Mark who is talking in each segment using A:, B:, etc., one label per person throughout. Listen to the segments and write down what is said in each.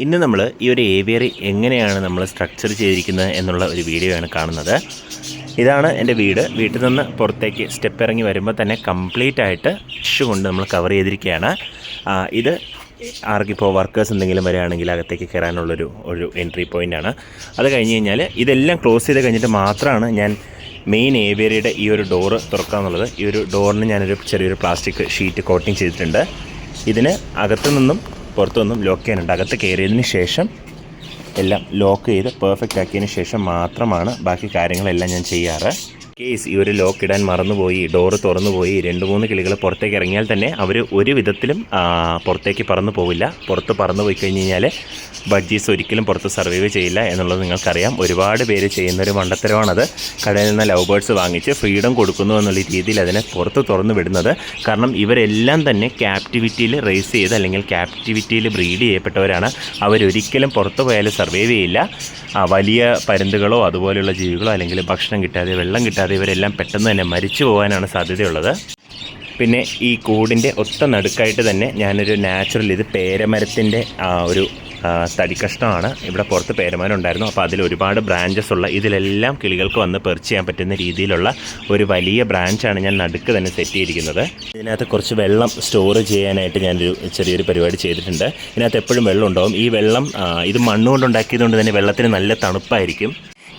A: ഇന്ന് നമ്മൾ ഈ ഒരു ഏവിയറി എങ്ങനെയാണ് നമ്മൾ സ്ട്രക്ചർ ചെയ്തിരിക്കുന്നത് എന്നുള്ള ഒരു വീഡിയോ ആണ് കാണുന്നത്. ഇതാണ് എൻ്റെ വീട്ടിൽ നിന്ന് പുറത്തേക്ക് സ്റ്റെപ്പ് ഇറങ്ങി വരുമ്പോൾ തന്നെ കംപ്ലീറ്റ് ആയിട്ട് ടിഷ്യൂ കൊണ്ട് നമ്മൾ കവർ ചെയ്തിരിക്കുകയാണ്. ഇത് ആർക്കിപ്പോൾ വർക്കേഴ്സ് എന്തെങ്കിലും വരികയാണെങ്കിൽ അകത്തേക്ക് കയറാനുള്ളൊരു എൻട്രി പോയിൻ്റാണ്. അത് കഴിഞ്ഞ് കഴിഞ്ഞാൽ ഇതെല്ലാം ക്ലോസ് ചെയ്ത് കഴിഞ്ഞിട്ട് മാത്രമാണ് ഞാൻ മെയിൻ ഏവിയറിയുടെ ഈ ഒരു ഡോറ് തുറക്കാമെന്നുള്ളത്. ഈ ഒരു ഡോറിന് ഞാനൊരു ചെറിയൊരു പ്ലാസ്റ്റിക് ഷീറ്റ് കോട്ടിങ് ചെയ്തിട്ടുണ്ട്. ഇതിന് അകത്തു നിന്നും പുറത്തുനിന്നും ലോക്ക് ചെയ്യാനുണ്ട്. അകത്ത് കയറിയതിന് ശേഷം എല്ലാം ലോക്ക് ചെയ്ത് പെർഫെക്റ്റ് ആക്കിയതിന് ശേഷം മാത്രമാണ് ബാക്കി കാര്യങ്ങളെല്ലാം ഞാൻ ചെയ്യാറ്. കേസ് ഈ ഒരു ലോക്ക് ഇടാൻ മറന്നുപോയി, ഡോറ് തുറന്നുപോയി, 2-3 കിളികൾ പുറത്തേക്ക് ഇറങ്ങിയാൽ തന്നെ അവർ ഒരു വിധത്തിലും പുറത്തേക്ക് പറന്നു പോവില്ല. പുറത്ത് പറന്നു പോയി കഴിഞ്ഞ് കഴിഞ്ഞാൽ ബഡ്ജീസ് ഒരിക്കലും പുറത്ത് സർവൈവ് ചെയ്യില്ല എന്നുള്ളത് നിങ്ങൾക്കറിയാം. ഒരുപാട് പേര് ചെയ്യുന്നൊരു മണ്ടത്തരമാണത്. കടയിൽ നിന്ന് ലവ് ബേർഡ്സ് വാങ്ങിച്ച് ഫ്രീഡം കൊടുക്കുന്നു എന്നുള്ള രീതിയിൽ അതിനെ പുറത്ത് തുറന്നു വിടുന്നത്. കാരണം ഇവരെല്ലാം തന്നെ ക്യാപ്റ്റിവിറ്റിയിൽ റേസ് ചെയ്ത് അല്ലെങ്കിൽ ക്യാപ്റ്റിവിറ്റിയിൽ ബ്രീഡ് ചെയ്യപ്പെട്ടവരാണ്. അവരൊരിക്കലും പുറത്ത് പോയാലും സർവൈവ് ചെയ്യില്ല. വലിയ പരുന്തുകളോ അതുപോലെയുള്ള ജീവികളോ അല്ലെങ്കിൽ ഭക്ഷണം കിട്ടാതെ വെള്ളം കിട്ടാതെ ഇവരെല്ലാം പെട്ടെന്ന് തന്നെ മരിച്ചു പോകാനാണ് സാധ്യതയുള്ളത്. പിന്നെ ഈ കൂടിൻ്റെ ഒത്ത നടുക്കായിട്ട് തന്നെ ഞാനൊരു നാച്ചുറൽ, ഇത് പേരമരത്തിൻ്റെ ഒരു തടി കഷ്ണമാണ്. ഇവിടെ പുറത്ത് പേരമരം ഉണ്ടായിരുന്നു. അപ്പോൾ അതിൽ ഒരുപാട് ബ്രാഞ്ചസ് ഉള്ള, ഇതിലെല്ലാം കിളികൾക്ക് വന്ന് പെർച്ച് ചെയ്യാൻ പറ്റുന്ന രീതിയിലുള്ള ഒരു വലിയ ബ്രാഞ്ചാണ് ഞാൻ നടുക്ക് തന്നെ സെറ്റ് ചെയ്തിരിക്കുന്നത്. ഇതിനകത്ത് കുറച്ച് വെള്ളം സ്റ്റോർ ചെയ്യാനായിട്ട് ഞാനൊരു ചെറിയൊരു പരിപാടി ചെയ്തിട്ടുണ്ട്. ഇതിനകത്ത് എപ്പോഴും വെള്ളം ഉണ്ടാവും. ഈ വെള്ളം ഇത് മണ്ണുകൊണ്ടുണ്ടാക്കിയതുകൊണ്ട് തന്നെ വെള്ളത്തിന് നല്ല തണുപ്പായിരിക്കും.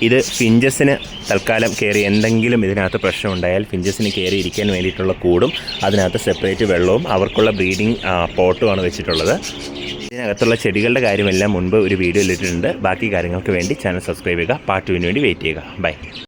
A: ഇത് ഫിഞ്ചസിന് തൽക്കാലം കയറി എന്തെങ്കിലും ഇതിനകത്ത് പ്രശ്നമുണ്ടായാൽ ഫിഞ്ചസിന് കയറി ഇരിക്കാൻ വേണ്ടിയിട്ടുള്ള കൂടും അതിനകത്ത് സെപ്പറേറ്റ് വെള്ളവും അവർക്കുള്ള ബ്രീഡിംഗ് പോട്ടുമാണ് വെച്ചിട്ടുള്ളത്. ഇതിനകത്തുള്ള ചെടികളുടെ കാര്യമെല്ലാം മുൻപ് ഒരു വീഡിയോ ഇട്ടിട്ടുണ്ട്. ബാക്കി കാര്യങ്ങൾക്ക് വേണ്ടി ചാനൽ സബ്സ്ക്രൈബ് ചെയ്യുക. പാർട്ട് 2 വേണ്ടി വെയിറ്റ് ചെയ്യുക. ബൈ.